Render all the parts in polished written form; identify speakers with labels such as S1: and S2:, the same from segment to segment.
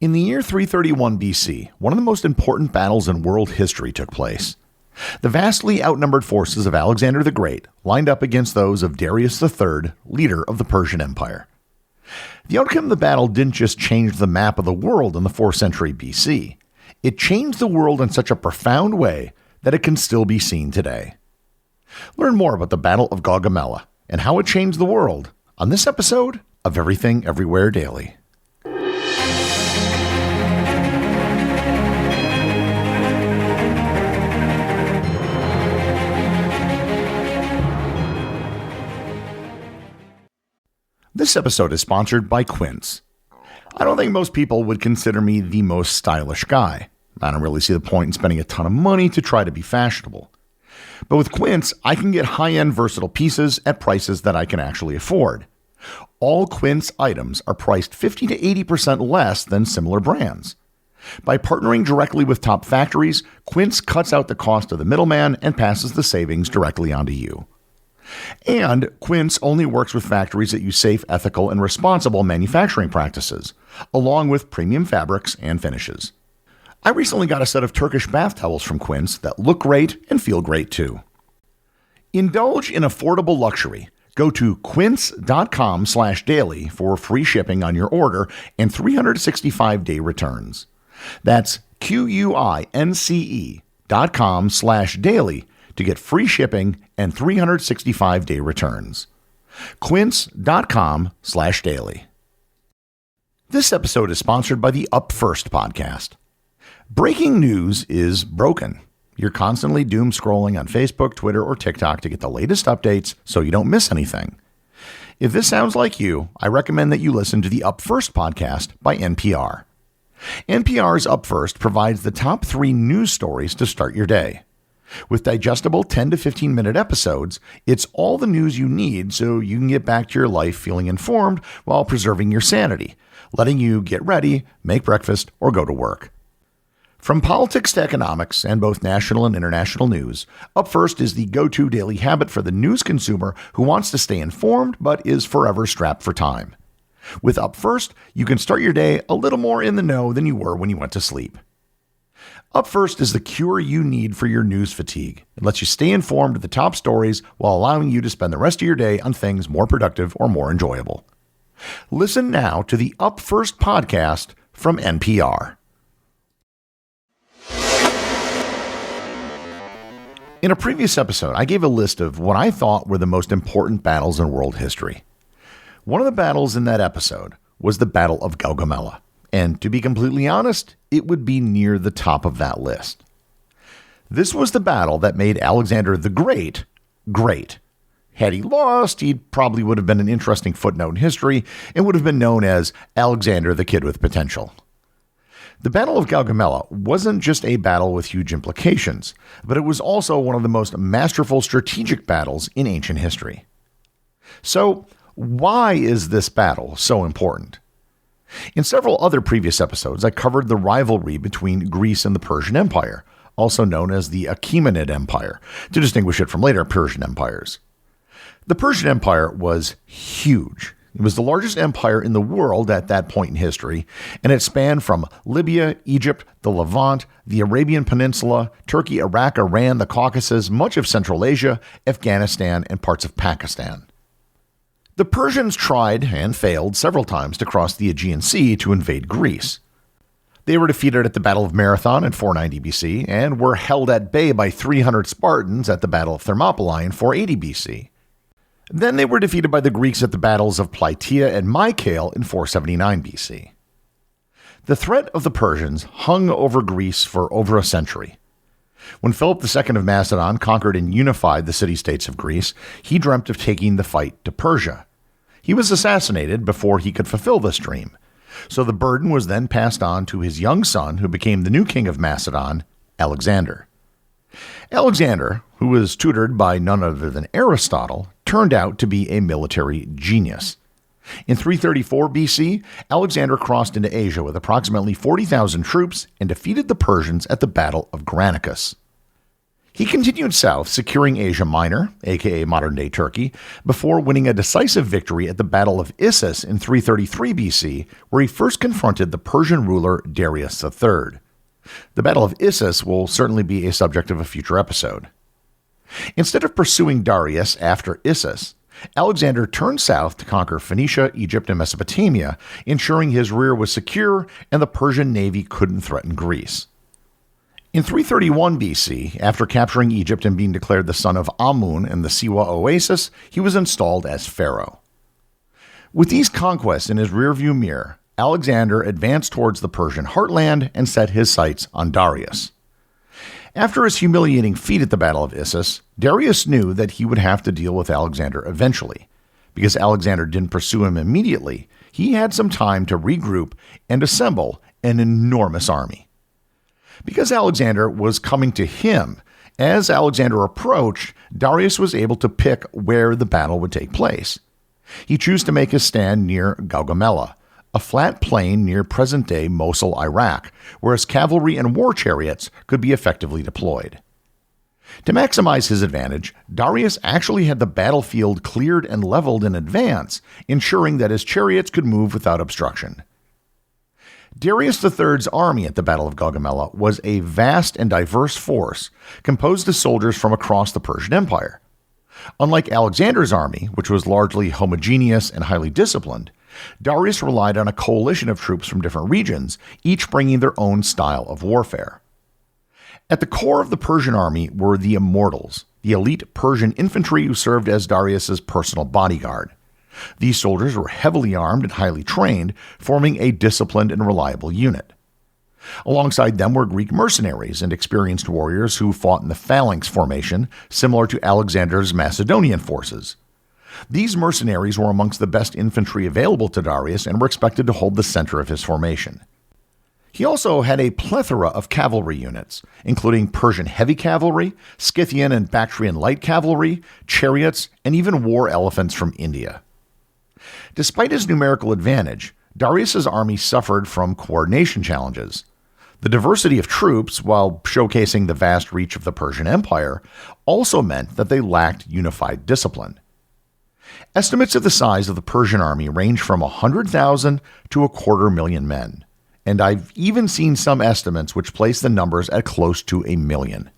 S1: In the year 331 BC, one of the most important battles in world history took place. The vastly outnumbered forces of Alexander the Great lined up against those of Darius III, leader of the Persian Empire. The outcome of the battle didn't just change the map of the world in the 4th century BC. It changed the world in such a profound way that it can still be seen today. Learn more about the Battle of Gaugamela and how it changed the world on this episode of Everything Everywhere Daily. This episode is sponsored by Quince. I don't think most people would consider me the most stylish guy. I don't really see the point in spending a ton of money to try to be fashionable. But with Quince, I can get high-end versatile pieces at prices that I can actually afford. All Quince items are priced 50 to 80% less than similar brands. By partnering directly with top factories, Quince cuts out the cost of the middleman and passes the savings directly onto you. And Quince only works with factories that use safe, ethical, and responsible manufacturing practices, along with premium fabrics and finishes. I recently got a set of Turkish bath towels from Quince that look great and feel great too. Indulge in affordable luxury. Go to quince.com/daily for free shipping on your order and 365-day returns. That's QUINCE.com/daily to get free shipping and 365-day returns. Quince.com/daily. This episode is sponsored by the Up First podcast. Breaking news is broken. You're constantly doom scrolling on Facebook, Twitter, or TikTok to get the latest updates so you don't miss anything. If this sounds like you, I recommend that you listen to the Up First podcast by NPR. NPR's Up First provides the top 3 news stories to start your day. With digestible 10 to 15 minute episodes, it's all the news you need so you can get back to your life feeling informed while preserving your sanity, letting you get ready, make breakfast, or go to work. From politics to economics and both national and international news, Up First is the go-to daily habit for the news consumer who wants to stay informed but is forever strapped for time. With Up First, you can start your day a little more in the know than you were when you went to sleep. Up First is the cure you need for your news fatigue. It lets you stay informed of the top stories while allowing you to spend the rest of your day on things more productive or more enjoyable. Listen now to the Up First podcast from NPR. In a previous episode, I gave a list of what I thought were the most important battles in world history. One of the battles in that episode was the Battle of Gaugamela. And to be completely honest, it would be near the top of that list. This was the battle that made Alexander the Great great. Had he lost, he probably would have been an interesting footnote in history and would have been known as Alexander the Kid with Potential. The Battle of Gaugamela wasn't just a battle with huge implications, but it was also one of the most masterful strategic battles in ancient history. So, why is this battle so important? In several other previous episodes, I covered the rivalry between Greece and the Persian Empire, also known as the Achaemenid Empire, to distinguish it from later Persian empires. The Persian Empire was huge. It was the largest empire in the world at that point in history, and it spanned from Libya, Egypt, the Levant, the Arabian Peninsula, Turkey, Iraq, Iran, the Caucasus, much of Central Asia, Afghanistan, and parts of Pakistan. The Persians tried and failed several times to cross the Aegean Sea to invade Greece. They were defeated at the Battle of Marathon in 490 BC and were held at bay by 300 Spartans at the Battle of Thermopylae in 480 BC. Then they were defeated by the Greeks at the battles of Plataea and Mycale in 479 BC. The threat of the Persians hung over Greece for over a century. When Philip II of Macedon conquered and unified the city-states of Greece, he dreamt of taking the fight to Persia. He was assassinated before he could fulfill this dream, so the burden was then passed on to his young son, who became the new king of Macedon, Alexander. Alexander, who was tutored by none other than Aristotle, turned out to be a military genius. In 334 BC, Alexander crossed into Asia with approximately 40,000 troops and defeated the Persians at the Battle of Granicus. He continued south, securing Asia Minor, aka modern-day Turkey, before winning a decisive victory at the Battle of Issus in 333 BC, where he first confronted the Persian ruler Darius III. The Battle of Issus will certainly be a subject of a future episode. Instead of pursuing Darius after Issus, Alexander turned south to conquer Phoenicia, Egypt, and Mesopotamia, ensuring his rear was secure and the Persian navy couldn't threaten Greece. In 331 BC, after capturing Egypt and being declared the son of Amun in the Siwa Oasis, he was installed as pharaoh. With these conquests in his rearview mirror, Alexander advanced towards the Persian heartland and set his sights on Darius. After his humiliating defeat at the Battle of Issus, Darius knew that he would have to deal with Alexander eventually. Because Alexander didn't pursue him immediately, he had some time to regroup and assemble an enormous army. Because Alexander was coming to him, as Alexander approached, Darius was able to pick where the battle would take place. He chose to make his stand near Gaugamela, a flat plain near present-day Mosul, Iraq, where his cavalry and war chariots could be effectively deployed. To maximize his advantage, Darius actually had the battlefield cleared and leveled in advance, ensuring that his chariots could move without obstruction. Darius III's army at the Battle of Gaugamela was a vast and diverse force composed of soldiers from across the Persian Empire. Unlike Alexander's army, which was largely homogeneous and highly disciplined, Darius relied on a coalition of troops from different regions, each bringing their own style of warfare. At the core of the Persian army were the Immortals, the elite Persian infantry who served as Darius's personal bodyguard. These soldiers were heavily armed and highly trained, forming a disciplined and reliable unit. Alongside them were Greek mercenaries and experienced warriors who fought in the phalanx formation, similar to Alexander's Macedonian forces. These mercenaries were amongst the best infantry available to Darius and were expected to hold the center of his formation. He also had a plethora of cavalry units, including Persian heavy cavalry, Scythian and Bactrian light cavalry, chariots, and even war elephants from India. Despite his numerical advantage, Darius's army suffered from coordination challenges. The diversity of troops, while showcasing the vast reach of the Persian Empire, also meant that they lacked unified discipline. Estimates of the size of the Persian army range from 100,000 to 250,000 men, and I've even seen some estimates which place the numbers at close to 1,000,000.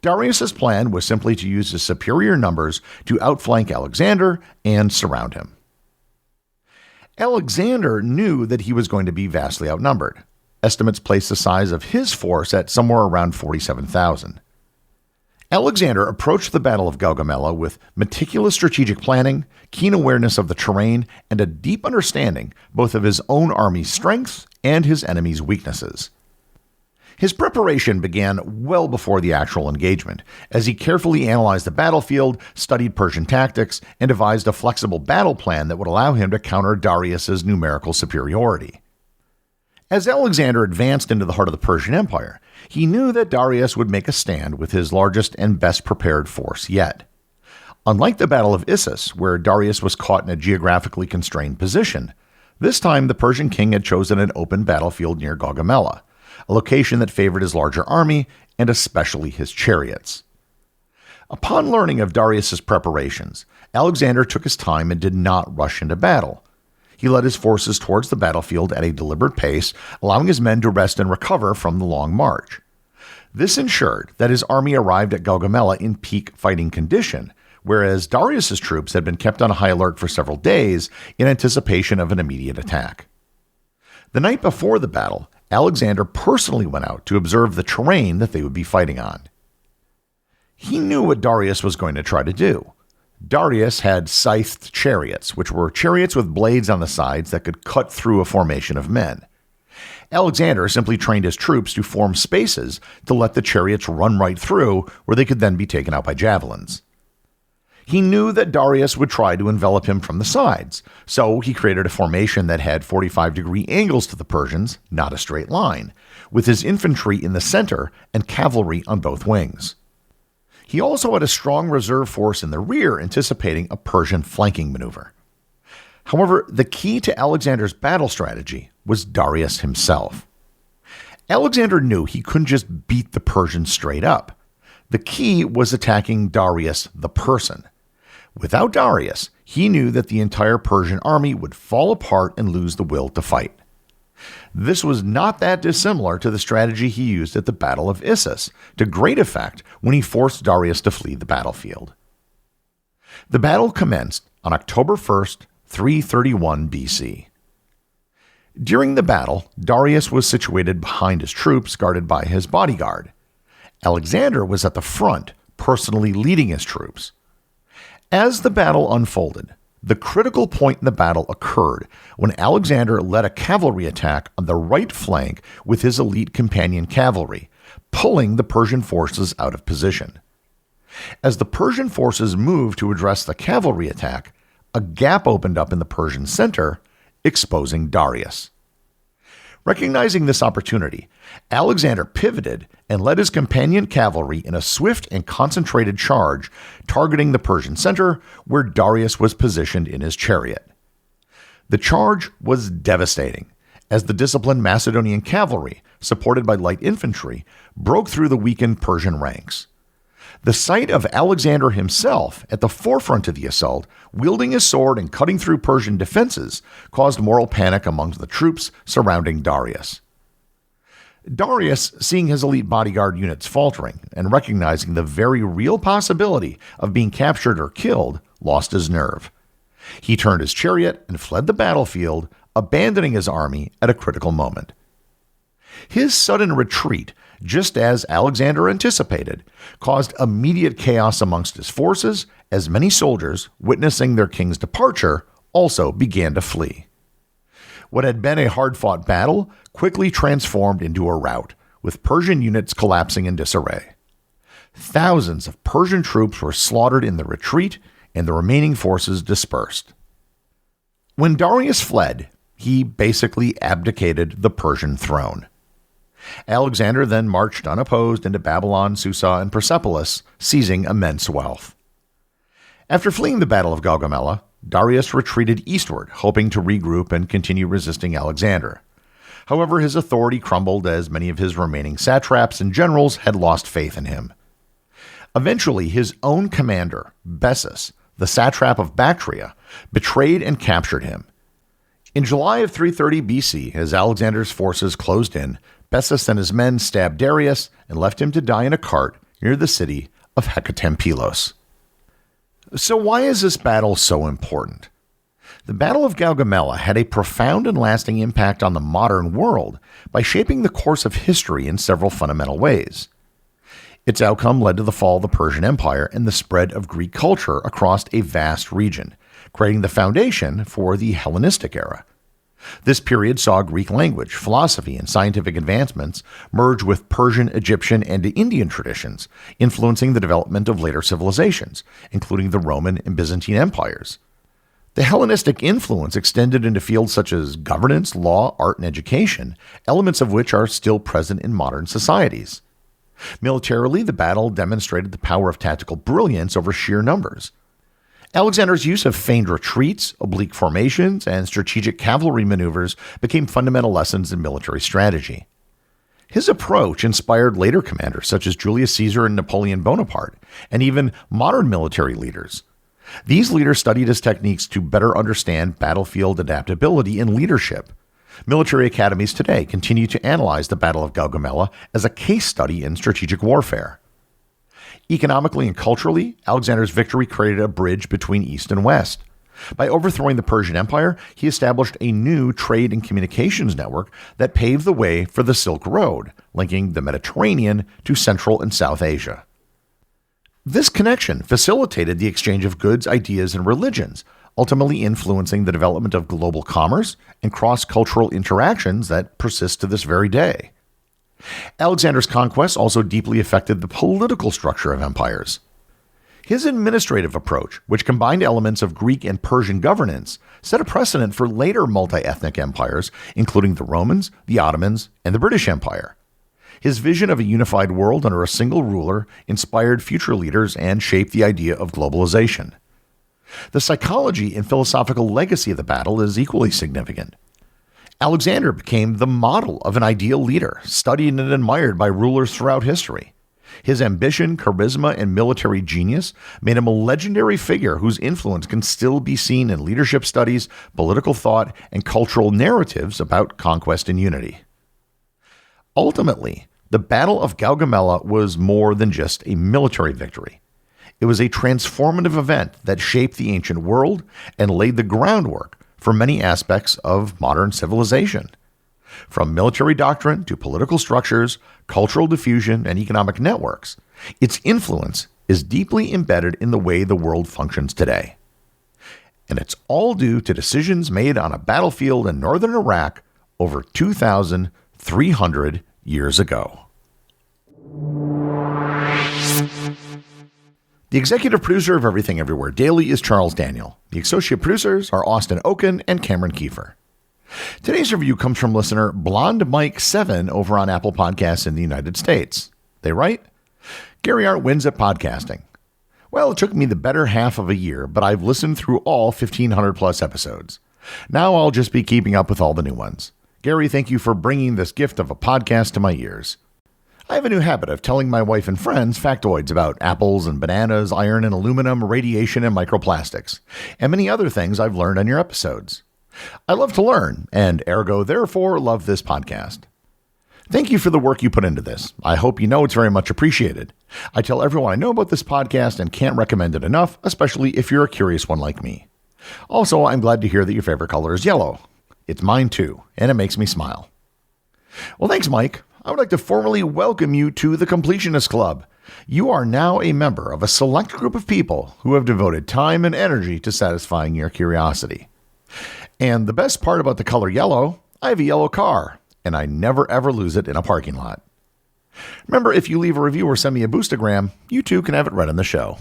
S1: Darius's plan was simply to use his superior numbers to outflank Alexander and surround him. Alexander knew that he was going to be vastly outnumbered. Estimates place the size of his force at somewhere around 47,000. Alexander approached the Battle of Gaugamela with meticulous strategic planning, keen awareness of the terrain, and a deep understanding both of his own army's strengths and his enemy's weaknesses. His preparation began well before the actual engagement, as he carefully analyzed the battlefield, studied Persian tactics, and devised a flexible battle plan that would allow him to counter Darius's numerical superiority. As Alexander advanced into the heart of the Persian Empire, he knew that Darius would make a stand with his largest and best prepared force yet. Unlike the Battle of Issus, where Darius was caught in a geographically constrained position, this time the Persian king had chosen an open battlefield near Gaugamela, a location that favored his larger army and especially his chariots. Upon learning of Darius's preparations, Alexander took his time and did not rush into battle. He led his forces towards the battlefield at a deliberate pace, allowing his men to rest and recover from the long march. This ensured that his army arrived at Gaugamela in peak fighting condition, whereas Darius's troops had been kept on high alert for several days in anticipation of an immediate attack. The night before the battle, Alexander personally went out to observe the terrain that they would be fighting on. He knew what Darius was going to try to do. Darius had scythed chariots, which were chariots with blades on the sides that could cut through a formation of men. Alexander simply trained his troops to form spaces to let the chariots run right through, where they could then be taken out by javelins. He knew that Darius would try to envelop him from the sides, so he created a formation that had 45-degree angles to the Persians, not a straight line, with his infantry in the center and cavalry on both wings. He also had a strong reserve force in the rear, anticipating a Persian flanking maneuver. However, the key to Alexander's battle strategy was Darius himself. Alexander knew he couldn't just beat the Persians straight up. The key was attacking Darius the person. Without Darius, he knew that the entire Persian army would fall apart and lose the will to fight. This was not that dissimilar to the strategy he used at the Battle of Issus, to great effect when he forced Darius to flee the battlefield. The battle commenced on October 1st, 331 BC. During the battle, Darius was situated behind his troops guarded by his bodyguard. Alexander was at the front, personally leading his troops. As the battle unfolded, the critical point in the battle occurred when Alexander led a cavalry attack on the right flank with his elite companion cavalry, pulling the Persian forces out of position. As the Persian forces moved to address the cavalry attack, a gap opened up in the Persian center, exposing Darius. Recognizing this opportunity, Alexander pivoted and led his companion cavalry in a swift and concentrated charge, targeting the Persian center where Darius was positioned in his chariot. The charge was devastating, as the disciplined Macedonian cavalry, supported by light infantry, broke through the weakened Persian ranks. The sight of Alexander himself at the forefront of the assault, wielding his sword and cutting through Persian defenses, caused moral panic amongst the troops surrounding Darius. Darius, seeing his elite bodyguard units faltering and recognizing the very real possibility of being captured or killed, lost his nerve. He turned his chariot and fled the battlefield, abandoning his army at a critical moment. His sudden retreat, just as Alexander anticipated, caused immediate chaos amongst his forces, as many soldiers, witnessing their king's departure, also began to flee. What had been a hard-fought battle quickly transformed into a rout, with Persian units collapsing in disarray. Thousands of Persian troops were slaughtered in the retreat, and the remaining forces dispersed. When Darius fled, he basically abdicated the Persian throne. Alexander then marched unopposed into Babylon, Susa, and Persepolis, seizing immense wealth. After fleeing the Battle of Gaugamela, Darius retreated eastward, hoping to regroup and continue resisting Alexander. However, his authority crumbled as many of his remaining satraps and generals had lost faith in him. Eventually, his own commander, Bessus, the satrap of Bactria, betrayed and captured him. In July of 330 BC, as Alexander's forces closed in, Bessus and his men stabbed Darius and left him to die in a cart near the city of Hekatempelos. So why is this battle so important? The Battle of Gaugamela had a profound and lasting impact on the modern world by shaping the course of history in several fundamental ways. Its outcome led to the fall of the Persian Empire and the spread of Greek culture across a vast region, creating the foundation for the Hellenistic era. This period saw Greek language, philosophy, and scientific advancements merge with Persian, Egyptian, and Indian traditions, influencing the development of later civilizations, including the Roman and Byzantine empires. The Hellenistic influence extended into fields such as governance, law, art, and education, elements of which are still present in modern societies. Militarily, the battle demonstrated the power of tactical brilliance over sheer numbers. Alexander's use of feigned retreats, oblique formations, and strategic cavalry maneuvers became fundamental lessons in military strategy. His approach inspired later commanders such as Julius Caesar and Napoleon Bonaparte, and even modern military leaders. These leaders studied his techniques to better understand battlefield adaptability and leadership. Military academies today continue to analyze the Battle of Gaugamela as a case study in strategic warfare. Economically and culturally, Alexander's victory created a bridge between East and West. By overthrowing the Persian Empire, he established a new trade and communications network that paved the way for the Silk Road, linking the Mediterranean to Central and South Asia. This connection facilitated the exchange of goods, ideas, and religions, ultimately influencing the development of global commerce and cross-cultural interactions that persist to this very day. Alexander's conquests also deeply affected the political structure of empires. His administrative approach, which combined elements of Greek and Persian governance, set a precedent for later multi-ethnic empires, including the Romans, the Ottomans, and the British Empire. His vision of a unified world under a single ruler inspired future leaders and shaped the idea of globalization. The psychology and philosophical legacy of the battle is equally significant. Alexander became the model of an ideal leader, studied and admired by rulers throughout history. His ambition, charisma, and military genius made him a legendary figure whose influence can still be seen in leadership studies, political thought, and cultural narratives about conquest and unity. Ultimately, the Battle of Gaugamela was more than just a military victory. It was a transformative event that shaped the ancient world and laid the groundwork for many aspects of modern civilization. From military doctrine to political structures, cultural diffusion, and economic networks, its influence is deeply embedded in the way the world functions today. And it's all due to decisions made on a battlefield in northern Iraq over 2,300 years ago. The executive producer of Everything Everywhere Daily is Charles Daniel. The associate producers are Austin Oken and Cameron Kiefer. Today's review comes from listener Blonde Mike 7 over on Apple Podcasts in the United States. They write, Gary Art wins at podcasting. Well, it took me the better half of a year, but I've listened through all 1,500 plus episodes. Now I'll just be keeping up with all the new ones. Gary, thank you for bringing this gift of a podcast to my ears. I have a new habit of telling my wife and friends factoids about apples and bananas, iron and aluminum, radiation and microplastics, and many other things I've learned on your episodes. I love to learn, and ergo, therefore, love this podcast. Thank you for the work you put into this. I hope you know it's very much appreciated. I tell everyone I know about this podcast and can't recommend it enough, especially if you're a curious one like me. Also, I'm glad to hear that your favorite color is yellow. It's mine too, and it makes me smile. Well, thanks, Mike. I would like to formally welcome you to the Completionist Club. You are now a member of a select group of people who have devoted time and energy to satisfying your curiosity. And the best part about the color yellow, I have a yellow car, and I never ever lose it in a parking lot. Remember, if you leave a review or send me a boostagram, you too can have it read on the show.